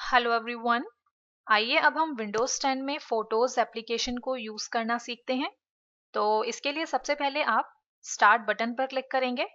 Hello everyone. आइए अब हम विंडोज़ 10 में फ़ोटोज़ एप्लीकेशन को यूज़ करना सीखते हैं। तो इसके लिए सबसे पहले आप स्टार्ट बटन पर क्लिक करेंगे।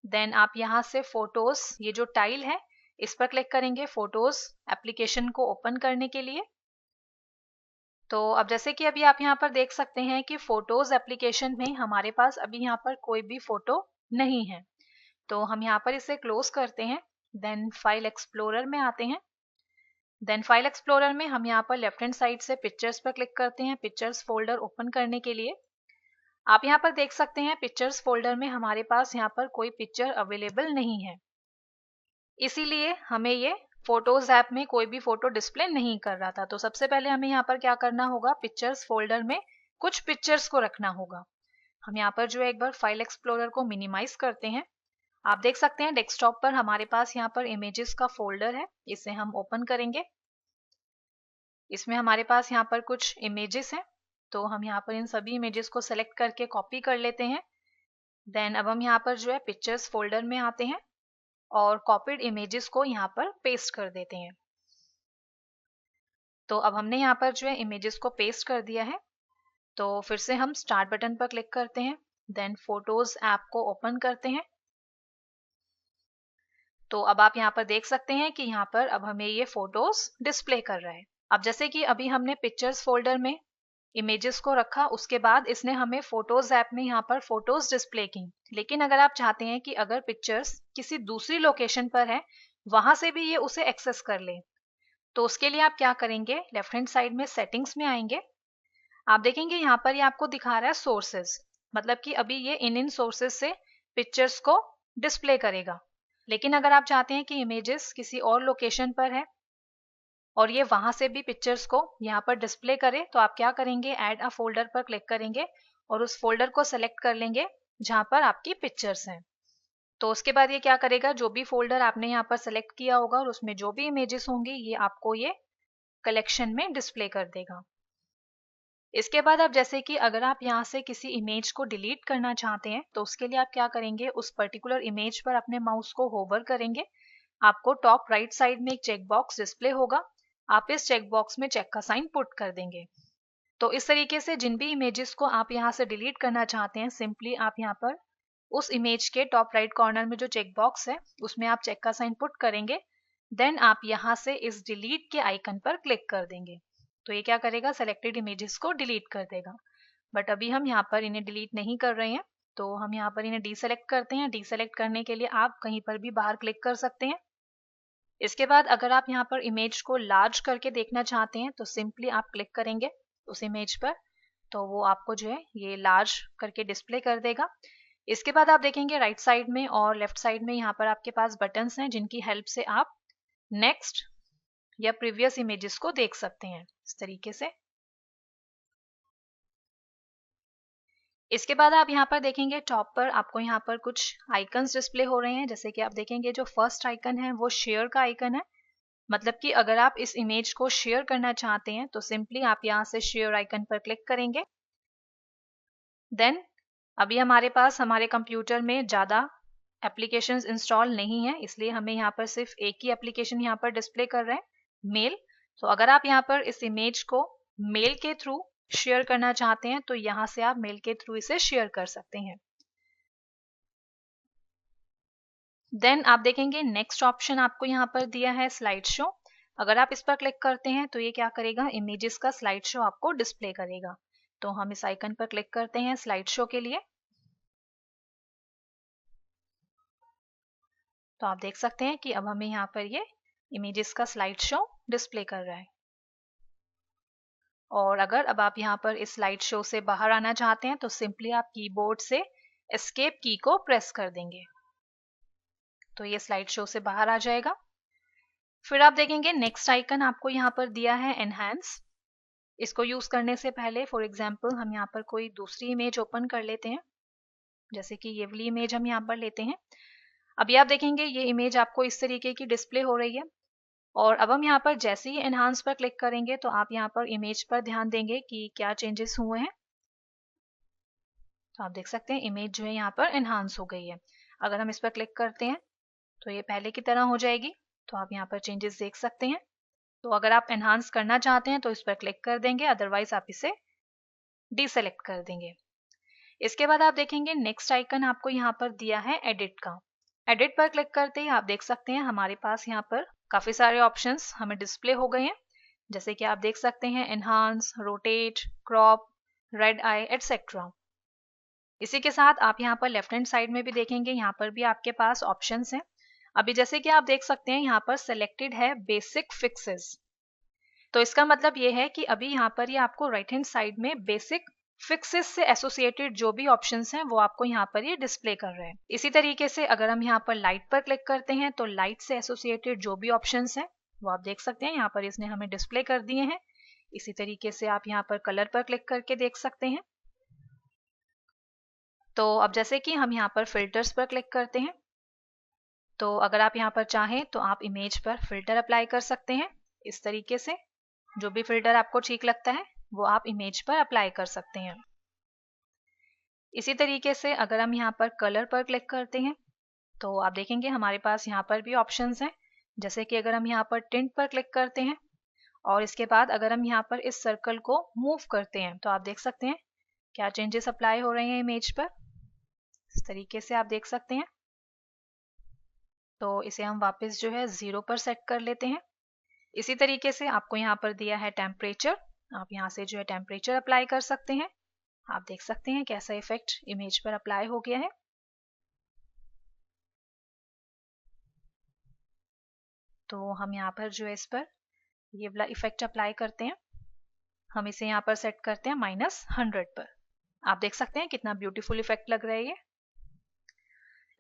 देन आप यहाँ से फ़ोटोज़ ये जो टाइल है इस पर क्लिक करेंगे फ़ोटोज़ एप्लीकेशन को ओपन करने के लिए। तो अब जैसे कि अभी आप यहाँ पर देख सकते हैं कि फ़ोटोज़ एप्लीकेशन में हमारे पास अभी यहाँ पर कोई भी फ़ोटो नहीं है। तो हम यहाँ पर इसे क्लोज़ करते हैं। देन फाइल एक्सप्लोरर में आते हैं। देन फाइल एक्सप्लोरर में हम यहाँ पर लेफ्ट हैंड साइड से पिक्चर्स पर क्लिक करते हैं पिक्चर्स फोल्डर ओपन करने के लिए। आप यहाँ पर देख सकते हैं पिक्चर्स फोल्डर में हमारे पास यहाँ पर कोई पिक्चर अवेलेबल नहीं है, इसीलिए हमें ये फोटोज ऐप में कोई भी फोटो डिस्प्ले नहीं कर रहा था। तो सबसे पहले हमें यहाँ पर क्या करना होगा, पिक्चर्स फोल्डर में कुछ पिक्चर्स को रखना होगा। हम यहाँ पर जो है एक बार फाइल एक्सप्लोरर को मिनिमाइज करते हैं। आप देख सकते हैं डेस्कटॉप पर हमारे पास यहाँ पर इमेजेस का फोल्डर है, इसे हम ओपन करेंगे। इसमें हमारे पास यहाँ पर कुछ इमेजेस हैं, तो हम यहाँ पर इन सभी इमेजेस को सेलेक्ट करके कॉपी कर लेते हैं। देन अब हम यहाँ पर जो है पिक्चर्स फोल्डर में आते हैं और कॉपीड इमेजेस को यहाँ पर पेस्ट कर देते हैं। तो अब हमने यहाँ पर जो है इमेजेस को पेस्ट कर दिया है। तो फिर से हम स्टार्ट बटन पर क्लिक करते हैं। देन फोटोज ऐप को ओपन करते हैं। तो अब आप यहाँ पर देख सकते हैं कि यहाँ पर अब हमें ये फोटोज डिस्प्ले कर रहा है। अब जैसे कि अभी हमने पिक्चर्स फोल्डर में इमेजेस को रखा, उसके बाद इसने हमें फोटोज ऐप में यहाँ पर फोटोज डिस्प्ले की। लेकिन अगर आप चाहते हैं कि अगर पिक्चर्स किसी दूसरी लोकेशन पर है वहां से भी ये उसे एक्सेस कर ले, तो उसके लिए आप क्या करेंगे, लेफ्ट हैंड साइड में सेटिंग्स में आएंगे। आप देखेंगे यहाँ पर ये आपको दिखा रहा है सोर्सेज, मतलब कि अभी ये इन सोर्सेज से पिक्चर्स को डिस्प्ले करेगा। लेकिन अगर आप चाहते हैं कि इमेजेस किसी और लोकेशन पर है और ये वहां से भी पिक्चर्स को यहाँ पर डिस्प्ले करे, तो आप क्या करेंगे, ऐड अ फोल्डर पर क्लिक करेंगे और उस फोल्डर को सेलेक्ट कर लेंगे जहां पर आपकी पिक्चर्स हैं। तो उसके बाद ये क्या करेगा, जो भी फोल्डर आपने यहाँ पर सेलेक्ट किया होगा और उसमें जो भी इमेजेस होंगी ये आपको ये कलेक्शन में डिस्प्ले कर देगा। इसके बाद अब जैसे कि अगर आप यहाँ से किसी इमेज को डिलीट करना चाहते हैं, तो उसके लिए आप क्या करेंगे, उस पर्टिकुलर इमेज पर अपने माउस को होवर करेंगे। आपको टॉप राइट साइड में एक चेक बॉक्स डिस्प्ले होगा, आप इस चेक बॉक्स में चेक का साइन पुट कर देंगे। तो इस तरीके से जिन भी इमेजेस को आप यहाँ से डिलीट करना चाहते हैं, सिंपली आप यहाँ पर उस इमेज के टॉप राइट कॉर्नर में जो चेक बॉक्स है उसमें आप चेक का साइन पुट करेंगे। देन आप यहाँ से इस डिलीट के आइकन पर क्लिक कर देंगे। तो ये क्या करेगा, सेलेक्टेड इमेजेस को डिलीट कर देगा। बट अभी हम यहाँ पर इन्हें डिलीट नहीं कर रहे हैं, तो हम यहाँ पर इन्हें डीसेलेक्ट करते हैं। डीसेलेक्ट करने के लिए आप कहीं पर भी बाहर क्लिक कर सकते हैं। इसके बाद अगर आप यहाँ पर इमेज को लार्ज करके देखना चाहते हैं, तो सिंपली आप क्लिक करेंगे उस इमेज पर, तो वो आपको जो है ये लार्ज करके डिस्प्ले कर देगा। इसके बाद आप देखेंगे राइट साइड में और लेफ्ट साइड में यहाँ पर आपके पास बटन्स हैं जिनकी हेल्प से आप नेक्स्ट या प्रीवियस इमेजेस को देख सकते हैं इस तरीके से। इसके बाद आप यहाँ पर देखेंगे टॉप पर आपको यहाँ पर कुछ आइकन्स डिस्प्ले हो रहे हैं। जैसे कि आप देखेंगे जो फर्स्ट आइकन है वो शेयर का आइकन है, मतलब कि अगर आप इस इमेज को शेयर करना चाहते हैं तो सिंपली आप यहाँ से शेयर आइकन पर क्लिक करेंगे। देन अभी हमारे पास हमारे कंप्यूटर में ज़्यादा एप्लीकेशंस इंस्टॉल नहीं है, इसलिए हमें यहाँ पर सिर्फ एक ही एप्लीकेशन यहाँ पर डिस्प्ले कर रहे हैं, मेल। तो अगर आप यहाँ पर इस इमेज को मेल के थ्रू शेयर करना चाहते हैं तो यहाँ से आप मेल के थ्रू इसे शेयर कर सकते हैं। देन आप देखेंगे नेक्स्ट ऑप्शन आपको यहाँ पर दिया है स्लाइड शो। अगर आप इस पर क्लिक करते हैं तो ये क्या करेगा, इमेजेस का स्लाइड शो आपको डिस्प्ले करेगा। तो हम इस आइकन पर क्लिक करते हैं स्लाइड शो के लिए। तो आप देख सकते हैं कि अब हमें यहाँ पर ये इमेजेस का स्लाइड शो डिस्प्ले कर रहा है। और अगर अब आप यहाँ पर इस स्लाइड शो से बाहर आना चाहते हैं तो सिंपली आप कीबोर्ड से एस्केप की को प्रेस कर देंगे, तो ये स्लाइड शो से बाहर आ जाएगा। फिर आप देखेंगे नेक्स्ट आइकन आपको यहाँ पर दिया है एनहांस। इसको यूज करने से पहले फॉर एग्जांपल हम यहाँ पर कोई दूसरी इमेज ओपन कर लेते हैं, जैसे कि ये वाली इमेज हम यहाँ पर लेते हैं। अभी आप देखेंगे ये इमेज आपको इस तरीके की डिस्प्ले हो रही है। और अब हम यहाँ पर जैसे ही एनहांस पर क्लिक करेंगे तो आप यहाँ पर इमेज पर ध्यान देंगे कि क्या चेंजेस हुए हैं। तो आप देख सकते हैं इमेज जो है यहाँ पर एनहांस हो गई है। अगर हम इस पर क्लिक करते हैं तो ये पहले की तरह हो जाएगी। तो आप यहाँ पर चेंजेस देख सकते हैं। तो अगर आप एनहांस करना चाहते हैं तो इस पर क्लिक कर देंगे, अदरवाइज आप इसे डीसेलेक्ट कर देंगे। इसके बाद आप देखेंगे नेक्स्ट आइकन आपको यहाँ पर दिया है एडिट का। एडिट पर क्लिक करते ही आप देख सकते हैं हमारे पास यहाँ पर काफी सारे ऑप्शंस हमें डिस्प्ले हो गए हैं। जैसे कि आप देख सकते हैं एनहांस, रोटेट, क्रॉप, रेड आई एटसेट्रा। इसी के साथ आप यहाँ पर लेफ्ट हैंड साइड में भी देखेंगे, यहाँ पर भी आपके पास ऑप्शंस हैं। अभी जैसे कि आप देख सकते हैं यहाँ पर सेलेक्टेड है बेसिक फिक्सेस, तो इसका मतलब ये है कि अभी यहाँ पर ये आपको राइट हैंड साइड में बेसिक फिक्सेस से एसोसिएटेड जो भी ऑप्शंस हैं वो आपको यहाँ पर ये डिस्प्ले कर रहे हैं। इसी तरीके से अगर हम यहाँ पर लाइट पर क्लिक करते हैं तो लाइट से एसोसिएटेड जो भी ऑप्शंस हैं वो आप देख सकते हैं यहाँ पर इसने हमें डिस्प्ले कर दिए हैं। इसी तरीके से आप यहाँ पर कलर पर क्लिक करके देख सकते हैं। तो अब जैसे कि हम यहाँ पर फिल्टर्स पर क्लिक करते हैं, तो अगर आप यहाँ पर चाहें तो आप इमेज पर फिल्टर अप्लाई कर सकते हैं। इस तरीके से जो भी फिल्टर आपको ठीक लगता है वो आप इमेज पर अप्लाई कर सकते हैं। इसी तरीके से अगर हम यहाँ पर कलर पर क्लिक करते हैं तो आप देखेंगे हमारे पास यहाँ पर भी ऑप्शंस हैं। जैसे कि अगर हम यहाँ पर टिंट पर क्लिक करते हैं और इसके बाद अगर हम यहाँ पर इस सर्कल को मूव करते हैं तो आप देख सकते हैं क्या चेंजेस अप्लाई हो रहे हैं इमेज पर। इस तरीके से आप देख सकते हैं। तो इसे हम वापस जो है 0 पर सेट कर लेते हैं। इसी तरीके से आपको यहाँ पर दिया है टेम्परेचर, आप यहाँ से जो है टेम्परेचर अप्लाई कर सकते हैं। आप देख सकते हैं कैसा इफेक्ट इमेज पर अप्लाई हो गया है। तो हम यहाँ पर जो है इस पर ये वाला इफेक्ट अप्लाई करते हैं। हम इसे यहाँ पर सेट करते हैं -100 पर। आप देख सकते हैं कितना ब्यूटीफुल इफेक्ट लग रहा है ये।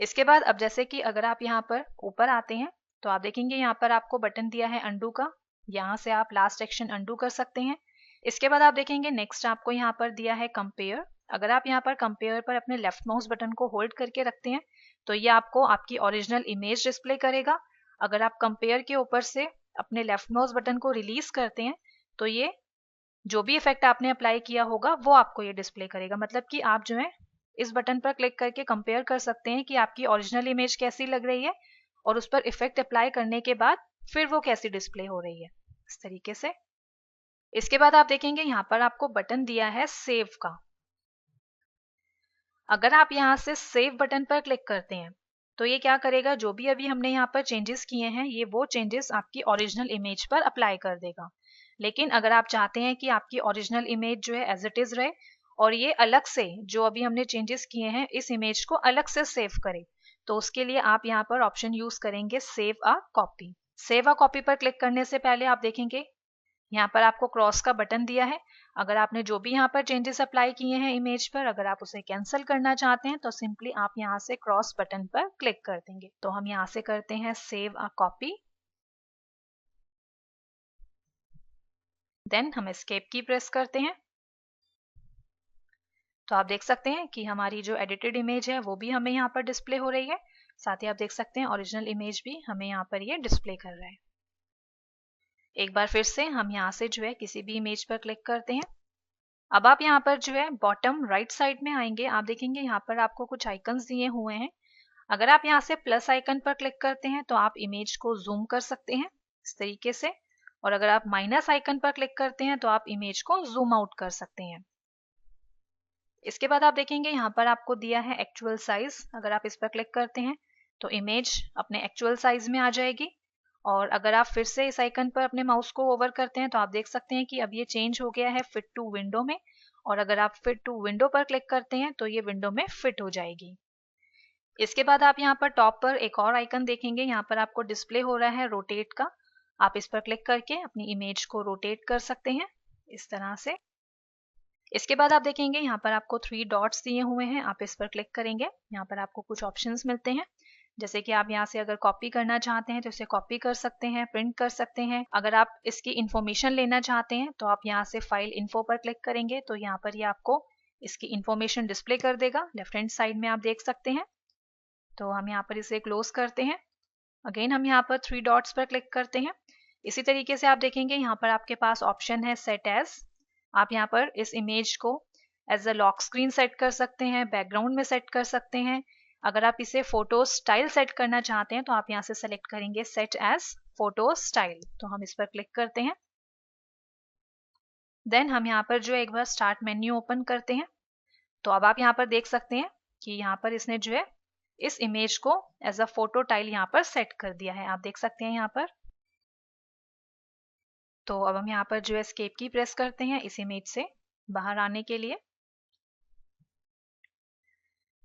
इसके बाद अब जैसे कि अगर आप यहाँ पर ऊपर आते हैं तो आप देखेंगे यहाँ पर आपको बटन दिया है अंडू का, यहाँ से आप लास्ट एक्शन अंडू कर सकते हैं। इसके बाद आप देखेंगे नेक्स्ट आपको यहाँ पर दिया है कंपेयर। अगर आप यहाँ पर कंपेयर पर अपने लेफ्ट माउस बटन को होल्ड करके रखते हैं तो ये आपको आपकी ओरिजिनल इमेज डिस्प्ले करेगा। अगर आप कंपेयर के ऊपर से अपने लेफ्ट माउस बटन को रिलीज करते हैं तो ये जो भी इफेक्ट आपने अप्लाई किया होगा वो आपको ये डिस्प्ले करेगा। मतलब कि आप जो है इस बटन पर क्लिक करके कंपेयर कर सकते हैं कि आपकी ओरिजिनल इमेज कैसी लग रही है और उस पर इफेक्ट अप्लाई करने के बाद फिर वो कैसी डिस्प्ले हो रही है, इस तरीके से। इसके बाद आप देखेंगे यहाँ पर आपको बटन दिया है सेव का। अगर आप यहाँ से सेव बटन पर क्लिक करते हैं तो ये क्या करेगा, जो भी अभी हमने यहाँ पर चेंजेस किए हैं ये वो चेंजेस आपकी ओरिजिनल इमेज पर अप्लाई कर देगा। लेकिन अगर आप चाहते हैं कि आपकी ओरिजिनल इमेज जो है एज इट इज रहे और ये अलग से जो अभी हमने चेंजेस किए हैं इस इमेज को अलग से सेव करे, तो उसके लिए आप यहाँ पर ऑप्शन यूज करेंगे save a copy. Save a copy पर क्लिक करने से पहले आप देखेंगे यहाँ पर आपको क्रॉस का बटन दिया है। अगर आपने जो भी यहाँ पर चेंजेस अप्लाई किए हैं इमेज पर, अगर आप उसे कैंसिल करना चाहते हैं तो सिंपली आप यहाँ से क्रॉस बटन पर क्लिक कर देंगे। तो हम यहाँ से करते हैं सेव अ कॉपी, देन हम एस्केप की प्रेस करते हैं। तो आप देख सकते हैं कि हमारी जो एडिटेड इमेज है वो भी हमें यहाँ पर डिस्प्ले हो रही है। साथ ही आप देख सकते हैं ओरिजिनल इमेज भी हमें यहाँ पर ये डिस्प्ले कर रहा है। एक बार फिर से हम यहाँ से जो है किसी भी इमेज पर क्लिक करते हैं। अब आप यहाँ पर जो है बॉटम राइट साइड में आएंगे, आप देखेंगे यहाँ पर आपको कुछ आइकन्स दिए हुए हैं। अगर आप यहाँ से प्लस आइकन पर क्लिक करते हैं तो आप इमेज को जूम कर सकते हैं इस तरीके से, और अगर आप माइनस आइकन पर क्लिक करते हैं तो आप इमेज को जूम आउट कर सकते हैं। इसके बाद आप देखेंगे यहाँ पर आपको दिया है एक्चुअल साइज। अगर आप इस पर क्लिक करते हैं तो इमेज अपने एक्चुअल साइज में आ जाएगी, और अगर आप फिर से इस आइकन पर अपने माउस को ओवर करते हैं तो आप देख सकते हैं कि अब ये चेंज हो गया है फिट टू विंडो में, और अगर आप फिट टू विंडो पर क्लिक करते हैं तो ये विंडो में फिट हो जाएगी। इसके बाद आप यहाँ पर टॉप पर एक और आइकन देखेंगे, यहाँ पर आपको डिस्प्ले हो रहा है रोटेट का। आप इस पर क्लिक करके अपनी इमेज को रोटेट कर सकते हैं इस तरह से। इसके बाद आप देखेंगे यहाँ पर आपको 3 डॉट्स दिए हुए हैं, आप इस पर क्लिक करेंगे। यहाँ पर आपको कुछ ऑप्शंस मिलते हैं, जैसे कि आप यहाँ से अगर कॉपी करना चाहते हैं तो इसे कॉपी कर सकते हैं, प्रिंट कर सकते हैं। अगर आप इसकी इंफॉर्मेशन लेना चाहते हैं तो आप यहाँ से फाइल इन्फो पर क्लिक करेंगे तो यहाँ पर ये आपको इसकी इंफॉर्मेशन डिस्प्ले कर देगा। लेफ्ट हैंड साइड में आप देख सकते हैं। तो हम यहाँ पर इसे क्लोज करते हैं। अगेन हम यहाँ पर 3 डॉट्स पर क्लिक करते हैं। इसी तरीके से आप देखेंगे यहाँ पर आपके पास ऑप्शन है सेट एज। आप यहाँ पर इस इमेज को as a lock screen set कर सकते हैं, बैकग्राउंड में सेट कर सकते हैं। अगर आप इसे फोटो स्टाइल सेट करना चाहते हैं तो आप यहाँ से सेलेक्ट करेंगे सेट एज फोटो स्टाइल, तो हम इस पर क्लिक करते हैं। देन हम यहाँ पर जो है एक बार स्टार्ट मेन्यू ओपन करते हैं। तो अब आप यहाँ पर देख सकते हैं कि यहाँ पर इसने जो है इस इमेज को एज अ फोटो टाइल यहाँ पर सेट कर दिया है, आप देख सकते हैं यहाँ पर। तो अब हम यहाँ पर जो है एस्केप की प्रेस करते हैं इस इमेज से बाहर आने के लिए।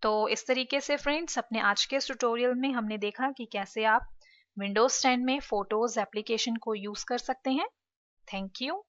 तो इस तरीके से फ्रेंड्स अपने आज के ट्यूटोरियल में हमने देखा कि कैसे आप विंडोज 10 में फोटोज एप्लीकेशन को यूज कर सकते हैं। Thank you.